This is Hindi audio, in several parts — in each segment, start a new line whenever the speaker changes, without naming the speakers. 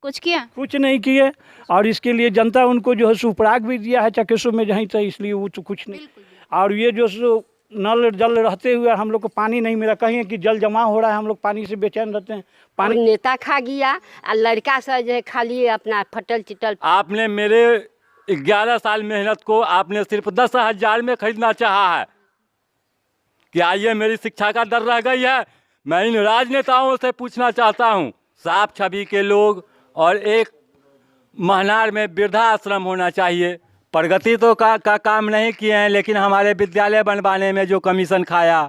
कुछ किया?
कुछ नहीं किए। और इसके लिए जनता उनको जो है सुपराग भी दिया है चकेशों में जहीं तक, इसलिए वो तो कुछ नहीं। और ये जो नल जल रहते हुए हम लोग को पानी नहीं मिला, कहीं कि जल जमा हो रहा है, हम लोग पानी से बेचैन रहते हैं।
पानी नेता खा गया और लड़का सा जो है खाली अपना फटल चिटल।
आपने मेरे 11 साल मेहनत को आपने सिर्फ 10,000 में खरीदना चाहा है। कि आइए मेरी शिक्षा का डर रह गई है। मैं इन राजनेताओं से पूछना चाहता हूँ, साफ छवि के लोग और एक महनार में वृद्धाश्रम होना चाहिए। प्रगति तो का काम नहीं किए हैं, लेकिन हमारे विद्यालय बनवाने में जो कमीशन खाया,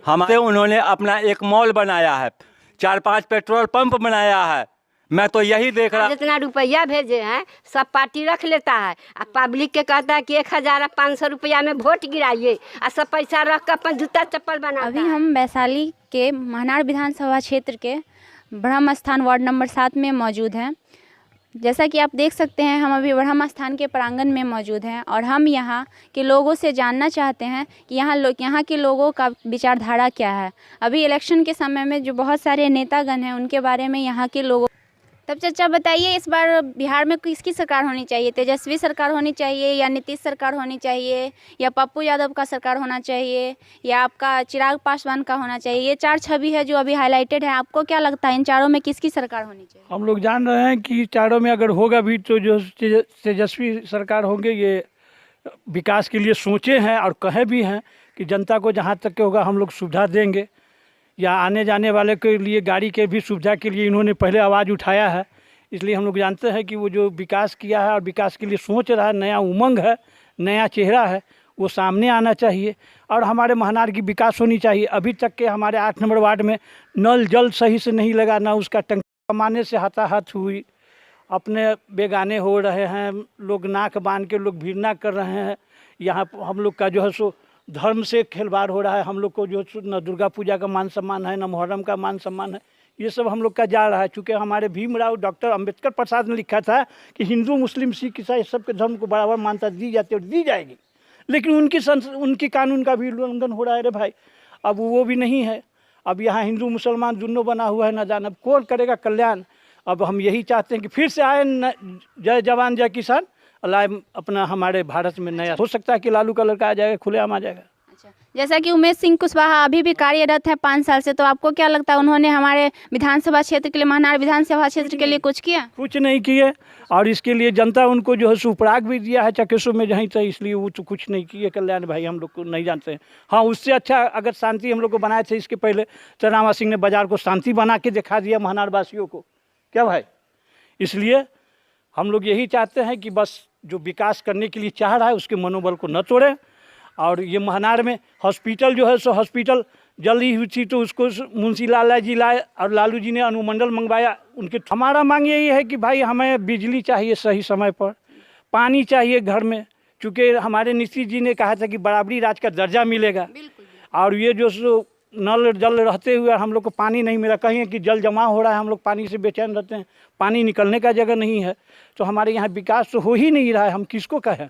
हमारे उन्होंने अपना एक मॉल बनाया है, 4-5 पेट्रोल पंप बनाया है। मैं तो यही देख रहा,
जितना रुपया भेजे हैं सब पार्टी रख लेता है और पब्लिक के कहता है कि 1,500 रुपया में वोट गिराइए और सब पैसा रख कर अपन जूता चप्पल बना।
अभी हम वैशाली के महनार विधानसभा क्षेत्र के ब्रह्म स्थान वार्ड नंबर 7 में मौजूद हैं। जैसा कि आप देख सकते हैं, हम अभी ब्रह्म स्थान के प्रांगण में मौजूद हैं और हम यहाँ के लोगों से जानना चाहते हैं कि यहाँ के लोगों का विचारधारा क्या है। अभी इलेक्शन के समय में जो बहुत सारे नेतागण हैं उनके बारे में यहाँ के लोगों। तब चाचा बताइए, इस बार बिहार में किसकी सरकार होनी चाहिए? तेजस्वी सरकार होनी चाहिए या नीतीश सरकार होनी चाहिए या पप्पू यादव का सरकार होना चाहिए या आपका चिराग पासवान का होना चाहिए? ये 4 छवि है जो अभी हाईलाइटेड है। आपको क्या लगता है इन चारों में किसकी सरकार होनी चाहिए?
हम लोग जान रहे हैं कि चारों में अगर होगा भी तो जो तेजस्वी सरकार होंगे, ये विकास के लिए सोचे हैं और कहे भी हैं कि जनता को जहाँ तक के होगा हम लोग सुविधा देंगे। या आने जाने वाले के लिए गाड़ी के भी सुविधा के लिए इन्होंने पहले आवाज़ उठाया है। इसलिए हम लोग जानते हैं कि वो जो विकास किया है और विकास के लिए सोच रहा है, नया उमंग है, नया चेहरा है, वो सामने आना चाहिए। और हमारे महनार की विकास होनी चाहिए। अभी तक के हमारे 8 नंबर वार्ड में नल जल सही से नहीं लगा, ना उसका टंकी कमाने से हाथाहाथ हुई, अपने बेगाने हो रहे हैं लोग, नाक बांध के लोग भीड़ना कर रहे हैं। यहाँ हम लोग का जो है सो धर्म से खिलवाड़ हो रहा है। हम लोग को जो न दुर्गा पूजा का मान सम्मान है, न मुहर्रम का मान सम्मान है, ये सब हम लोग का जा रहा है। चूँकि हमारे भीमराव डॉक्टर अंबेडकर प्रसाद ने लिखा था कि हिंदू मुस्लिम सिख ईसाई सबके धर्म को बराबर मान्यता दी जाती है और दी जाएगी, लेकिन उनकी कानून का भी उल्लंघन हो रहा है रे भाई। अब वो भी नहीं है। अब यहाँ हिंदू मुसलमान दोनों बना हुआ है, न जाने अब कौन करेगा कल्याण। अब हम यही चाहते हैं कि फिर से आए जय जवान जय किसान, अल्लाह अपना हमारे भारत में नया। हो सकता है कि लालू का लड़का आ जाएगा, खुलेआम आ जाएगा।
अच्छा, जैसा कि उमेश सिंह कुशवाहा अभी भी कार्यरत है 5 साल से, तो आपको क्या लगता है उन्होंने हमारे विधानसभा क्षेत्र के लिए, महनार विधानसभा क्षेत्र के लिए कुछ किया?
कुछ नहीं किए। और इसके लिए जनता उनको जो है सुपराग भी दिया है चकेशों में जहीं तक, इसलिए वो तो कुछ नहीं किए। कल्याण भाई हम लोग को नहीं जानते हैं। हाँ, उससे अच्छा अगर शांति हम लोग को बनाए थे इसके पहले, तो रामा सिंह ने बाजार को शांति बना के दिखा दिया महनार वासियों को, क्या भाई। इसलिए हम लोग यही चाहते हैं कि बस जो विकास करने के लिए चाह रहा है उसके मनोबल को न तोड़े। और ये महनार में हॉस्पिटल जो है सो हॉस्पिटल जल्दी हुई थी तो उसको मुंशी लाला जी लाए और लालू जी ने अनुमंडल मंगवाया उनके। हमारा मांग यही है कि भाई हमें बिजली चाहिए सही समय पर, पानी चाहिए घर में, चूँकि हमारे नीतीश जी ने कहा था कि बराबरी राज्य का दर्जा मिलेगा। और ये जो नल जल रहते हुए हम लोग को पानी नहीं मिला, कहीं कि जल जमा हो रहा है, हम लोग पानी से बेचैन रहते हैं, पानी निकलने का जगह नहीं है, तो हमारे यहाँ विकास तो हो ही नहीं रहा है। हम किसको कहें?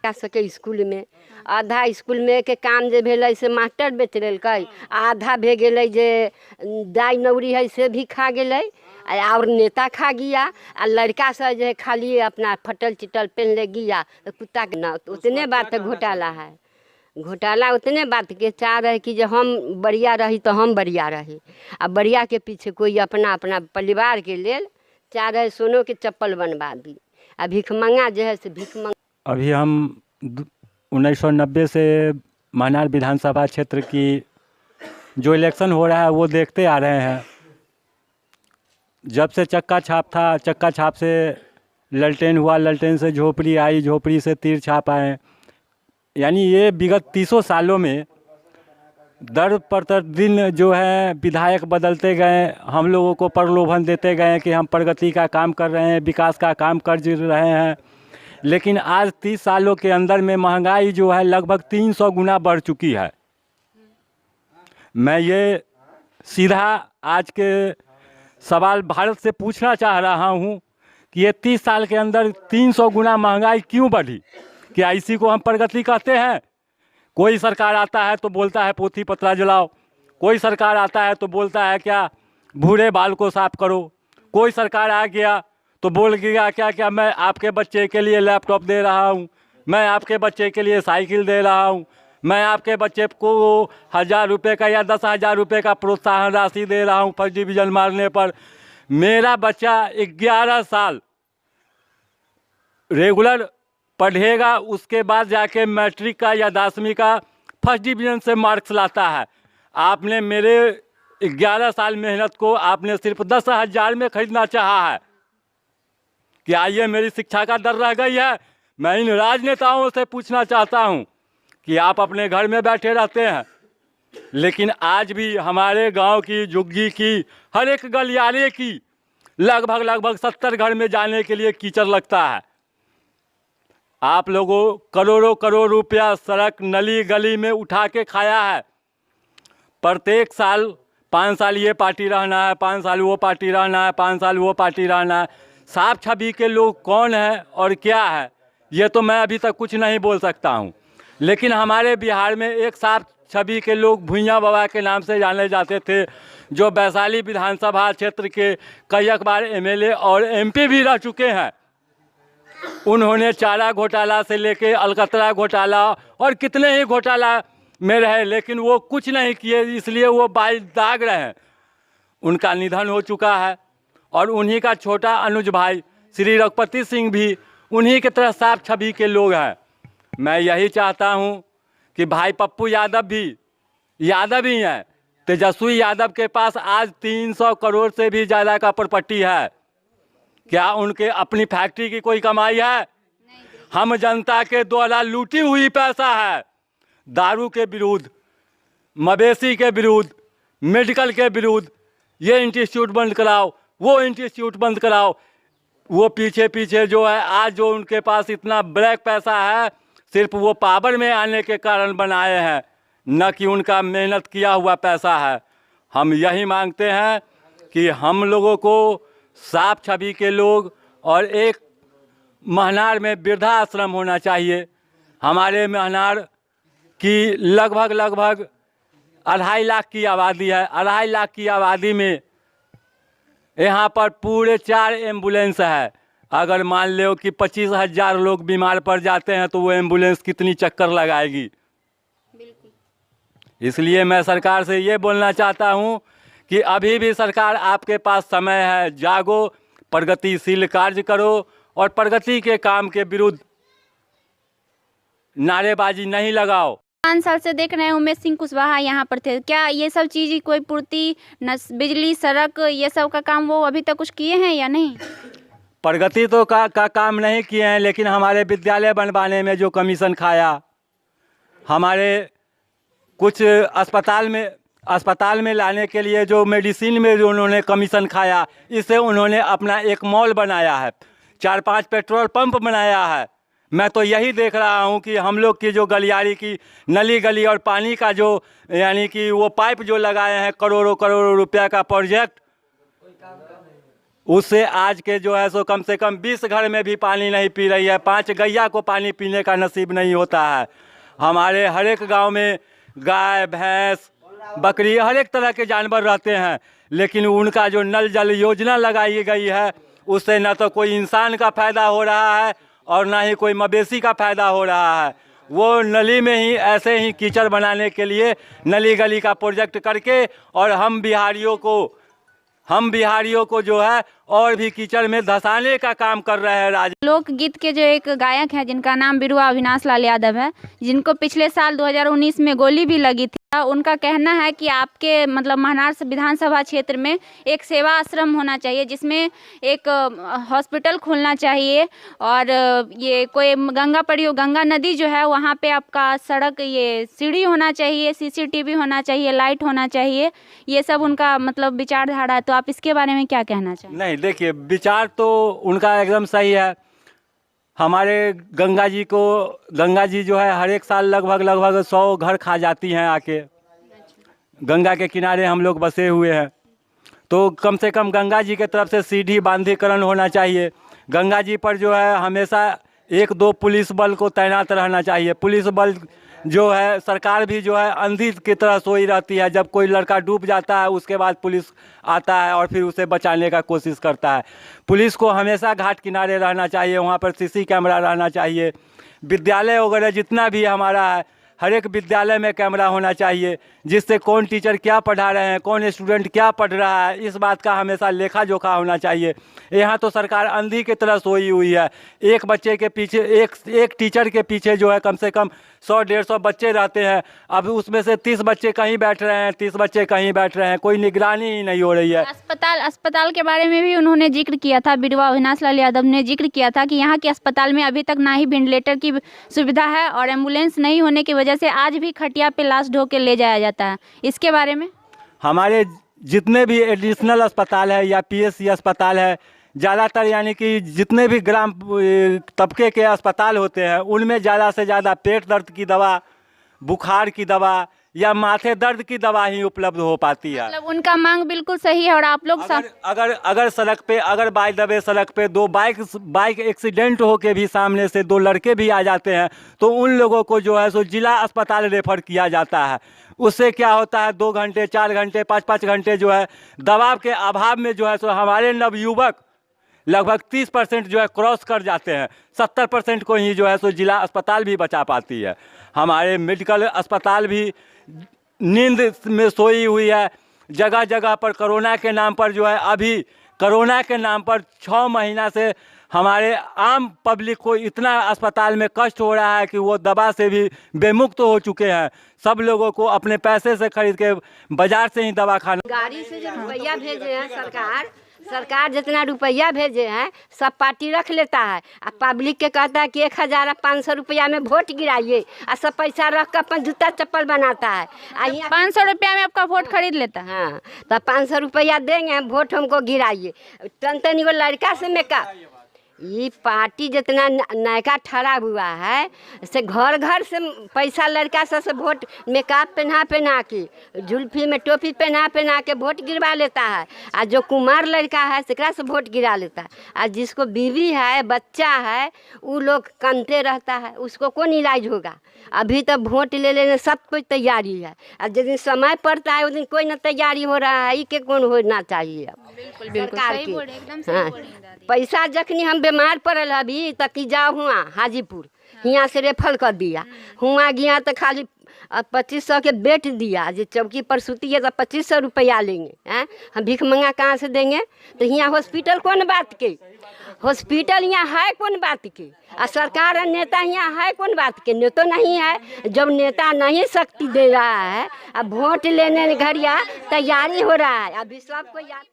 जा सके स्कूल में आधा स्कूल में के काम जे भेलै से मास्टर बेच लेलकै, आधा भे गेलै जे दाई नौरी है से भी खा गेलै और नेता खा गया और लड़का सा जो है खाली अपना फटल चिटल पहन ले गया। तो कुत्ता के ना उतने बात घोटाला है, घोटाला उतने बात के चाह रहे कि जब हम बढ़िया रही तो हम बढ़िया रही, अब बढ़िया के पीछे कोई अपना अपना परिवार के लेल चाह रहे सोनों के चप्पल बनवा दी। अब भीख मंगा जो है से भीख मंगा।
अभी हम 1990 से महनार विधानसभा क्षेत्र की जो इलेक्शन हो रहा है वो देखते आ रहे हैं। जब से चक्का छाप था, चक्का छाप से ललटेन हुआ, ललटेन से झोपड़ी आई, झोपड़ी से तीर छाप आए, यानी ये विगत 30 सालों में दर प्रतिदिन जो है विधायक बदलते गए, हम लोगों को प्रलोभन देते गए कि हम प्रगति का काम कर रहे हैं, विकास का काम कर रहे हैं। लेकिन आज 30 सालों के अंदर में महंगाई जो है लगभग 300 गुना बढ़ चुकी है। मैं ये सीधा आज के सवाल भारत से पूछना चाह रहा हूँ कि ये 30 साल के अंदर 300 गुना महंगाई क्यों बढ़ी? क्या इसी को हम प्रगति कहते हैं? कोई सरकार आता है तो बोलता है पोथी पत्रा जलाओ, कोई सरकार आता है तो बोलता है क्या बूढ़े बाल को साफ करो, कोई सरकार आ गया तो बोल गया क्या क्या मैं आपके बच्चे के लिए लैपटॉप दे रहा हूँ, मैं आपके बच्चे के लिए साइकिल दे रहा हूँ, मैं आपके बच्चे को 1000 रुपये का या 10,000 रुपये का प्रोत्साहन राशि दे रहा हूँ फर्स्ट डिवीज़न मारने पर। मेरा बच्चा 11 साल रेगुलर पढ़ेगा, उसके बाद जाके मैट्रिक का या 10वीं का फर्स्ट डिवीज़न से मार्क्स लाता है। आपने मेरे 11 साल मेहनत को आपने सिर्फ 10,000 में खरीदना चाहा है। क्या ये मेरी शिक्षा का दर रह गई है? मैं इन राजनेताओं से पूछना चाहता हूँ कि आप अपने घर में बैठे रहते हैं, लेकिन आज भी हमारे गांव की झुग्गी की हर एक गलियारे की लगभग 70 घर में जाने के लिए कीचड़ लगता है। आप लोगों करोड़ों रुपया सड़क नली गली में उठा के खाया है। प्रत्येक साल 5 साल ये पार्टी रहना है, 5 साल वो पार्टी रहना है, 5 साल वो पार्टी रहना है। साफ छवि के लोग कौन है और क्या है ये तो मैं अभी तक कुछ नहीं बोल सकता हूँ, लेकिन हमारे बिहार में एक साफ छवि के लोग भुइयाँ बाबा के नाम से जाने जाते थे, जो वैशाली विधानसभा क्षेत्र के कई बार MLA और MP भी रह चुके हैं। उन्होंने चारा घोटाला से लेके अलकतरा घोटाला और कितने ही घोटाला में रहे, लेकिन वो कुछ नहीं किए, इसलिए वो बाल दाग रहे हैं। उनका निधन हो चुका है और उन्हीं का छोटा अनुज भाई श्री रघुपति सिंह भी उन्हीं की तरह साफ छवि के लोग हैं। मैं यही चाहता हूं कि भाई पप्पू यादव ही हैं। तेजस्वी यादव के पास आज 300 करोड़ से भी ज़्यादा का प्रॉपर्टी है। क्या उनके अपनी फैक्ट्री की कोई कमाई है? हम जनता के द्वारा लूटी हुई पैसा है। दारू के विरुद्ध, मवेशी के विरुद्ध, मेडिकल के विरुद्ध, ये इंस्टीट्यूट बंद कराओ, वो इंस्टीट्यूट बंद कराओ। वो पीछे जो है आज जो उनके पास इतना ब्लैक पैसा है, सिर्फ वो पावर में आने के कारण बनाए हैं, न कि उनका मेहनत किया हुआ पैसा है। हम यही मांगते हैं कि हम लोगों को साफ छवि के लोग और एक महनार में वृद्धा आश्रम होना चाहिए। हमारे महनार की लगभग 2.5 लाख की आबादी है। 2.5 लाख की आबादी में यहाँ पर पूरे 4 एम्बुलेंस है। अगर मान लो कि 25,000 लोग बीमार पड़ जाते हैं तो वो एम्बुलेंस कितनी चक्कर लगाएगी। इसलिए मैं सरकार से ये बोलना चाहता हूँ कि अभी भी सरकार आपके पास समय है, जागो, प्रगतिशील कार्य करो और प्रगति के काम के विरुद्ध नारेबाजी नहीं लगाओ।
5 साल से देख रहे हैं उमेश सिंह कुशवाहा यहाँ पर थे। क्या ये सब चीज़ कोई पूर्ति, बिजली, सड़क, ये सब का काम वो अभी तक कुछ किए हैं या नहीं?
प्रगति तो का काम नहीं किए हैं, लेकिन हमारे विद्यालय बनवाने में जो कमीशन खाया, हमारे कुछ अस्पताल में लाने के लिए जो मेडिसिन में जो उन्होंने कमीशन खाया, इससे उन्होंने अपना एक मॉल बनाया है, 4-5 पेट्रोल पंप बनाया है। मैं तो यही देख रहा हूँ कि हम लोग की जो गलियारी की नली गली और पानी का जो यानी कि वो पाइप जो लगाए हैं करोड़ों रुपया का प्रोजेक्ट, उससे आज के जो है सो कम से कम 20 घर में भी पानी नहीं पी रही है। 5 गैया को पानी पीने का नसीब नहीं होता है। हमारे हर एक गांव में गाय, भैंस, बकरी, हर एक तरह के जानवर रहते हैं, लेकिन उनका जो नल जल योजना लगाई गई है, उससे न तो कोई इंसान का फ़ायदा हो रहा है और ना ही कोई मवेशी का फ़ायदा हो रहा है। वो नली में ही ऐसे ही कीचड़ बनाने के लिए नली गली का प्रोजेक्ट करके और हम बिहारियों को जो है और भी कीचड़ में धंसाने का काम कर रहे हैं।
लोकगीत के जो एक गायक हैं जिनका नाम बिरुआ अविनाश लाल यादव है, जिनको पिछले साल 2019 में गोली भी लगी थी, उनका कहना है कि आपके मतलब महनार विधानसभा क्षेत्र में एक सेवा आश्रम होना चाहिए, जिसमें एक हॉस्पिटल खोलना चाहिए और ये कोई गंगा नदी जो है वहाँ पे आपका सड़क, ये सीढ़ी होना चाहिए, CCTV होना चाहिए, लाइट होना चाहिए। ये सब उनका मतलब विचारधारा है। तो आप इसके बारे में क्या कहना चाहेंगे?
नहीं, देखिए, विचार तो उनका एकदम सही है। हमारे गंगा जी जो है हर एक साल लगभग 100 घर खा जाती हैं आके। गंगा के किनारे हम लोग बसे हुए हैं, तो कम से कम गंगा जी के तरफ से सीढ़ी बांधीकरण होना चाहिए। गंगा जी पर जो है हमेशा 1-2 पुलिस बल को तैनात रहना चाहिए। पुलिस बल जो है सरकार भी जो है अंधी की तरह सोई रहती है। जब कोई लड़का डूब जाता है उसके बाद पुलिस आता है और फिर उसे बचाने का कोशिश करता है। पुलिस को हमेशा घाट किनारे रहना चाहिए, वहाँ पर सीसी कैमरा रहना चाहिए। विद्यालय वगैरह जितना भी हमारा है, हर एक विद्यालय में कैमरा होना चाहिए, जिससे कौन टीचर क्या पढ़ा रहे हैं, कौन स्टूडेंट क्या पढ़ रहा है, इस बात का हमेशा लेखा जोखा होना चाहिए। यहाँ तो सरकार अंधी की तरह सोई हुई है। एक बच्चे के पीछे एक टीचर के पीछे जो है कम से कम 100-150 बच्चे रहते हैं। अब उसमें से 30 बच्चे कहीं बैठ रहे हैं, 30 बच्चे कहीं बैठ रहे हैं, कोई निगरानी ही नहीं हो रही है।
अस्पताल के बारे में भी उन्होंने जिक्र किया था, बीडीओ अविनाश लाल यादव ने जिक्र किया था कि यहाँ के अस्पताल में अभी तक ना ही वेंटिलेटर की सुविधा है और एम्बुलेंस नहीं होने की वजह से आज भी खटिया पे लाश ढो के ले जाया जाता है। इसके बारे में
हमारे जितने भी एडिशनल अस्पताल है या पीएससी अस्पताल है, ज़्यादातर यानी कि जितने भी ग्राम तबके के अस्पताल होते हैं उनमें ज़्यादा से ज़्यादा पेट दर्द की दवा, बुखार की दवा या माथे दर्द की दवा ही उपलब्ध हो पाती है।
मतलब उनका मांग बिल्कुल सही है। और आप लोग
अगर सड़क पे अगर बाय द वे सड़क पे दो बाइक एक्सीडेंट हो के भी सामने से 2 लड़के भी आ जाते हैं तो उन लोगों को जो है सो जिला अस्पताल रेफर किया जाता है। उससे क्या होता है 2 घंटे 4 घंटे 5-5 घंटे जो है दबाव के अभाव में जो है सो हमारे नवयुवक लगभग 30% जो है क्रॉस कर जाते हैं। 70% को ही जो है सो जिला अस्पताल भी बचा पाती है। हमारे मेडिकल अस्पताल भी नींद में सोई हुई है। जगह जगह पर कोरोना के नाम पर जो है अभी कोरोना के नाम पर 6 महीना से हमारे आम पब्लिक को इतना अस्पताल में कष्ट हो रहा है कि वो दवा से भी बेमुक्त हो चुके हैं। सब लोगों को अपने पैसे से खरीद के बाजार से ही दवा खाना।
गाड़ी से जो रुपया भेजे हैं सरकार जितना रुपया भेजे हैं सब पार्टी रख लेता है। अब पब्लिक के कहता है कि 1500 रुपया में वोट गिराइए और सब पैसा रख कर अपन जूता चप्पल बनाता है।
500 रुपया में आपका वोट खरीद लेता है।
हाँ, तो 500 रुपया देंगे वोट हमको गिराइए। तन वो लड़का से मेका ये पार्टी जितना नयका ठहरा हुआ है से घर घर से पैसा लड़का से वोट मेकअप पहना के जुल्फी में टोपी पहना के वोट गिरवा लेता है। और जो कुमार लड़का है सकरा से वोट गिरा लेता है। और जिसको बीवी है बच्चा है वो लोग कानते रहता है, उसको कौन इलाज होगा। अभी तो वोट ले लेने सब कोई तैयारी है और जिस दिन समय पड़ता है उस दिन कोई ना तैयारी हो रहा है। ये के कौन होना चाहिए सरकार की। पैसा जखनी हम बीमार पड़ल अभी तक कि जाओ हुआ हाजीपुर, यहाँ से रेफर कर दिया। हुआ गया तो खाली 2500 के बेट दिया। जो चौकी पर सुती है तो 2500 रुपया लेंगे हैं। हम भीख मंगा कहाँ से देंगे। तो यहाँ हॉस्पिटल कौन बात के, हॉस्पिटल यहाँ है कौन बात के। और सरकार और नेता यहाँ है कौन बात के। नेता नहीं है। जब नेता नहीं शक्ति दे रहा है अब वोट लेने घड़िया तैयारी हो रहा है। अभी सबको याद